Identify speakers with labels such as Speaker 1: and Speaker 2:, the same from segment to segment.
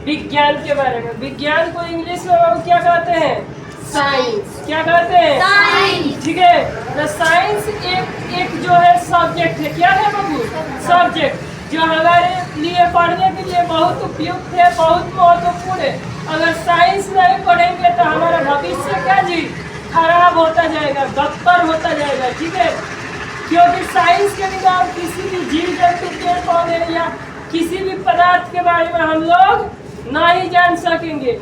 Speaker 1: विज्ञान के बारे में। विज्ञान को इंग्लिश में बाबू क्या कहते हैं?
Speaker 2: साइंस।
Speaker 1: क्या कहते हैं?
Speaker 2: साइंस।
Speaker 1: ठीक है, तो साइंस एक जो है सब्जेक्ट है। क्या है बाबू? सब्जेक्ट, जो हमारे लिए पढ़ने के लिए बहुत उपयुक्त है, बहुत महत्वपूर्ण है। अगर साइंस नहीं पढ़ेंगे तो हमारा भविष्य क्या जी खराब होता जाएगा, बदतर होता जाएगा। ठीक है, क्योंकि साइंस के बिना हम किसी भी जीव जंतु पेड़ पौधे या किसी भी पदार्थ के बारे में हम लोग नहीं जान सकेंगे।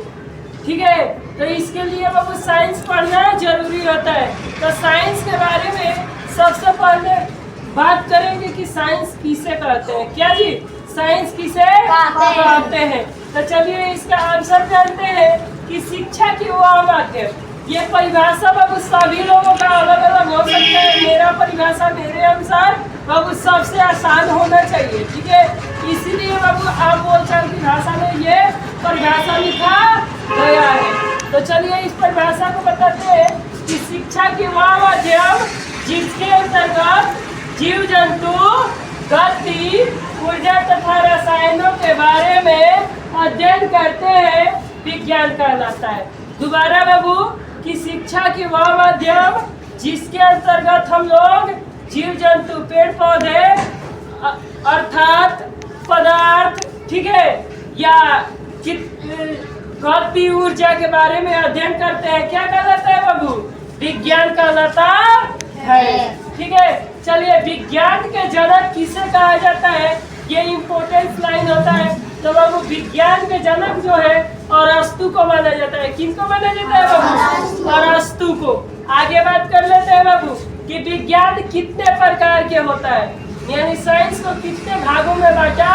Speaker 1: ठीक है, तो इसके लिए बाबू साइंस पढ़ना जरूरी होता है। तो साइंस के बारे में सबसे पहले बात करेंगे कि साइंस किसे कहते हैं। क्या जी? साइंस किसे कहते हैं? तो चलिए इसका आंसर जानते हैं कि शिक्षा की वह माध्यम। ये परिभाषा बाबू सभी लोगों का अलग अलग हो सकता है। मेरा परिभाषा मेरे अनुसार बाबू सबसे आसान होना चाहिए। ठीक है, इसीलिए बाबू आप बोलचाल की भाषा में ये परिभाषा लिखा गया है। तो चलिए इस परिभाषा को बताते हैं कि शिक्षा की वह माध्यम जिसके अंतर्गत जीव जंतु गति, ऊर्जा तथा रसायनों के बारे में अध्ययन करते हैं विज्ञान कहलाता है। दोबारा बाबू कि शिक्षा की वह माध्यम जिसके अंतर्गत हम लोग जीव जंतु पेड़ पौधे अर्थात पदार्थ, ठीक है, या गति ऊर्जा के बारे में अध्ययन करते हैं, क्या कहलाता है बाबू? विज्ञान कहलाता है। ठीक है, चलिए विज्ञान के जनक किसे कहा जाता है, ये इम्पोर्टेंट लाइन होता है। तो बाबू विज्ञान के जनक जो है अरस्तु को माना जाता है। किनको माना जाता है बाबू? अरस्तु को। आगे बात कर लेते हैं बाबू कि विज्ञान कितने प्रकार के होता है, यानी साइंस को कितने भागों में बांटा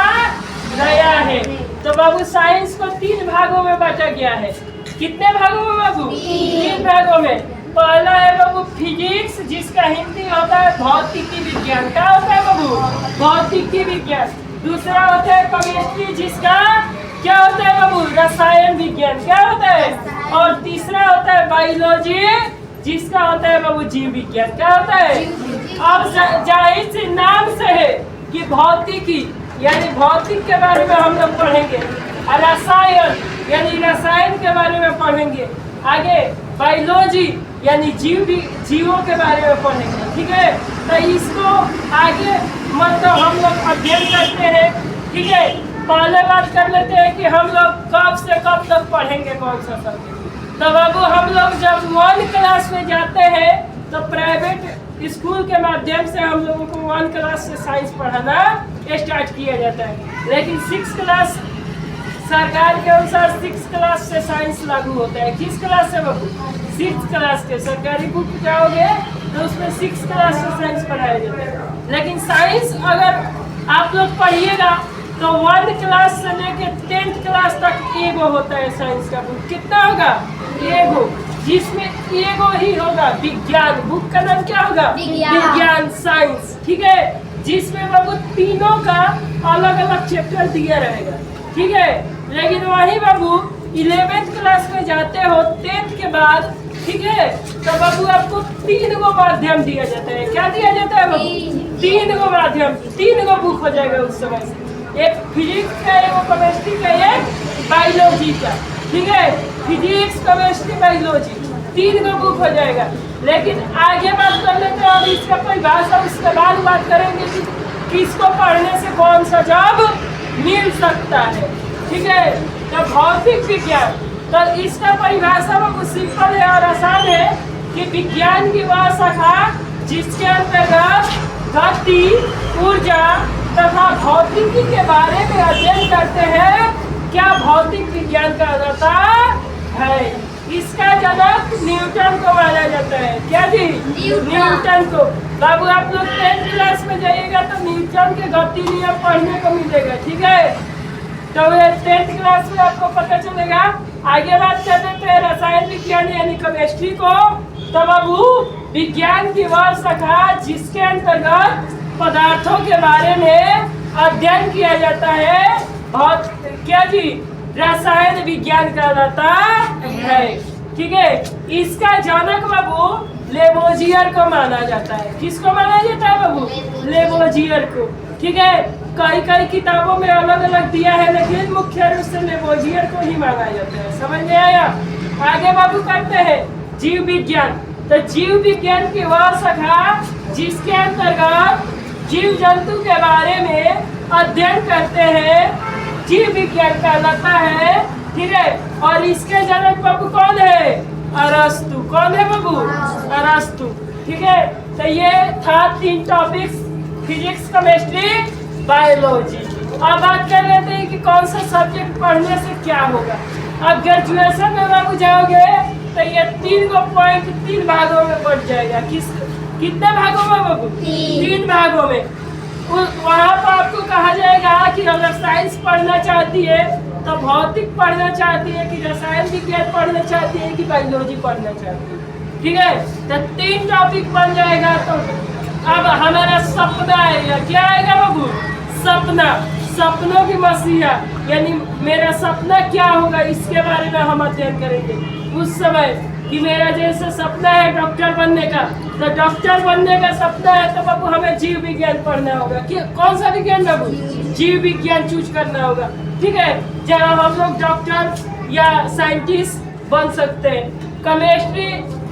Speaker 1: गया है। तो बाबू साइंस को 3 भागों में बांटा गया है। कितने भागों में बाबू? 3 भागों में। पहला है बाबू फिजिक्स, जिसका हिंदी होता है भौतिकी विज्ञान। क्या होता है बाबू? भौतिकी विज्ञान। दूसरा होता है केमिस्ट्री, जिसका क्या होता है बाबू? रसायन विज्ञान। क्या होता है? और तीसरा होता है बायोलॉजी, जिसका होता है बाबू जीव विज्ञान। क्या होता है? अब जाहिर से नाम से है कि भौतिकी यानी भौतिक के बारे में हम लोग पढ़ेंगे, और रसायन यानी रसायन के बारे में पढ़ेंगे। आगे बायोलॉजी यानी जीवों के बारे में पढ़ेंगे। ठीक है, तो इसको आगे मतलब हम लोग अध्ययन करते हैं। ठीक है, पहले बात कर लेते हैं कि हम लोग कब से कब तक पढ़ेंगे कौन सा सब्जेक्ट। तो बाबू हम लोग जब 1 क्लास में जाते हैं तो प्राइवेट स्कूल के माध्यम से हम लोगों को 1 क्लास से साइंस पढ़ाना स्टार्ट किया जाता है। लेकिन 6 क्लास सरकार के अनुसार 6 क्लास से साइंस लागू होता है। किस क्लास से बाबू? 6 क्लास के। सरकारी बुक जाओगे तो उसमें 6 क्लास से साइंस पढ़ाया जाता है। लेकिन साइंस अगर आप लोग पढ़िएगा तो 1 क्लास से लेके 10th क्लास तक एगो होता है साइंस का बुक। कितना होगा? एगो, जिसमें एगो ही होगा विज्ञान। बुक का नाम क्या होगा? विज्ञान साइंस। ठीक है, जिसमें बाबू तीनों का अलग अलग चैप्टर दिया रहेगा। ठीक है, लेकिन वही बाबू 11th क्लास में जाते हो 10th के बाद, ठीक है, तो बाबू आपको 3 गो माध्यम दिया जाता है। क्या दिया जाता है बाबू? 3 गो माध्यम, 3 गो बुक हो जाएगा उस समय से। एक फिजिक्स का, एक केमिस्ट्री का, एक बायोलॉजी का। ठीक है, फिजिक्स केमिस्ट्री बायोलॉजी 3 गो बुक हो जाएगा। लेकिन आगे बात कर लेते हैं, अब इसका परिभाषा उसके बाद बात करेंगे कि किसको पढ़ने से कौन सा जॉब मिल सकता है। ठीक है, तो भौतिक विज्ञान, तो इसका परिभाषा बहुत सिंपल है और आसान है कि विज्ञान की वह शाखा जिसके अंतर्गत गति, ऊर्जा तथा भौतिकी के बारे में अध्ययन करते हैं, क्या भौतिक विज्ञान का कहलाता है। इसका जनक न्यूटन को माना जाता है। क्या जी? न्यूटन को। बाबू आप लोग 10th क्लास में जाइएगा तो न्यूटन के गति नियम पढ़ने को मिलेगा। ठीक है, तो 10th क्लास में आपको पता चलेगा। आगे बात कर लेते हैं रसायन विज्ञान यानी केमिस्ट्री को। तो बाबू विज्ञान की वह शाखा जिसके अंतर्गत पदार्थों के बारे में अध्ययन किया जाता है, बहुत क्या जी? रसायन विज्ञान कहलाता है। ठीक है, इसका जनक बाबू लेवोजियर को माना जाता है। किसको माना जाता है बाबू? लेवोजियर को। ठीक है, कई कई किताबों में अलग अलग दिया है, लेकिन मुख्य रूप से लेवोजियर को ही माना जाता है। समझ में आया? आगे बाबू करते हैं जीव विज्ञान। तो जीव विज्ञान की वह शाखा जिसके अंतर्गत जीव जंतु के बारे में अध्ययन करते हैं, जीव विज्ञान कहलाता है। ठीक है, और इसके जनक बाबू कौन है? अरस्तु। कौन है बाबू? अरस्तु। ठीक है, तो ये था 3 टॉपिक्स, फिजिक्स, केमिस्ट्री, बायोलॉजी। अब बात कर लेते हैं कि कौन सा सब्जेक्ट पढ़ने से क्या होगा। अब ग्रेजुएशन में बाबू जाओगे तो ये 3 पॉइंट 3 भागों में बढ़ जाएगा। कितने भागों में बाबू? 3 भागों में। वहाँ पर आपको कहा जाएगा कि अगर साइंस पढ़ना चाहती है तो भौतिक पढ़ना चाहती है, कि रसायन विज्ञान पढ़ना चाहती है, कि बायोलॉजी पढ़ना चाहती है। ठीक है, तो 3 टॉपिक बन जाएगा। तो अब हमारा सपना आएगा। क्या आएगा बाबू? सपना, सपनों की मसीहा, यानी मेरा सपना क्या होगा, इसके बारे में हम अध्ययन करेंगे। उस समय कि मेरा जैसे सपना है डॉक्टर बनने का, तो डॉक्टर बनने का सपना है तो बाबू हमें जीव विज्ञान पढ़ना होगा। कि कौन सा विज्ञान बाबू? जीव विज्ञान चूज करना होगा। ठीक है, जहाँ हम लोग डॉक्टर या साइंटिस्ट बन सकते हैं। केमिस्ट्री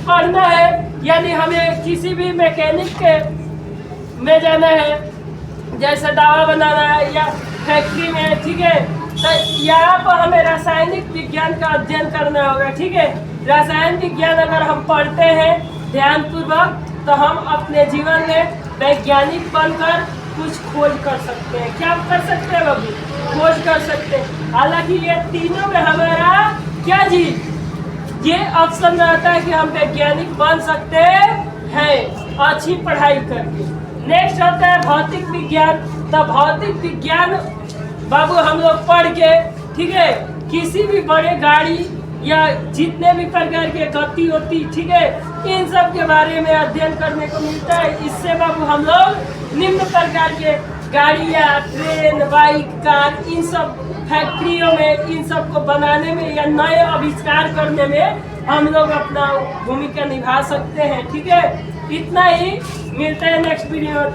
Speaker 1: पढ़ना है, यानी हमें किसी भी मैकेनिक के में जाना है, जैसे दवा बनाना है या फैक्ट्री में। ठीक है, तो यहाँ पर हमें रासायनिक विज्ञान का अध्ययन करना होगा। ठीक है, रसायन विज्ञान अगर हम पढ़ते हैं ध्यानपूर्वक तो हम अपने जीवन में वैज्ञानिक बनकर कुछ खोज कर सकते हैं। क्या कर सकते हैं बाबू? खोज कर सकते हैं। हालांकि ये तीनों में हमारा क्या जी, ये ऑप्शन रहता है कि हम वैज्ञानिक बन सकते हैं अच्छी पढ़ाई करके। नेक्स्ट होता है भौतिक विज्ञान। तो भौतिक विज्ञान बाबू हम लोग पढ़ के, ठीक है, किसी भी बड़े गाड़ी या जितने भी प्रकार के गति होती, ठीक है, इन सब के बारे में अध्ययन करने को मिलता है। इससे बाबू हम लोग निम्न प्रकार के गाड़ियाँ, ट्रेन, बाइक, कार, इन सब फैक्ट्रियों में, इन सब को बनाने में या नए आविष्कार करने में हम लोग अपना भूमिका निभा सकते हैं। ठीक है, इतना ही। मिलते हैं नेक्स्ट वीडियो में।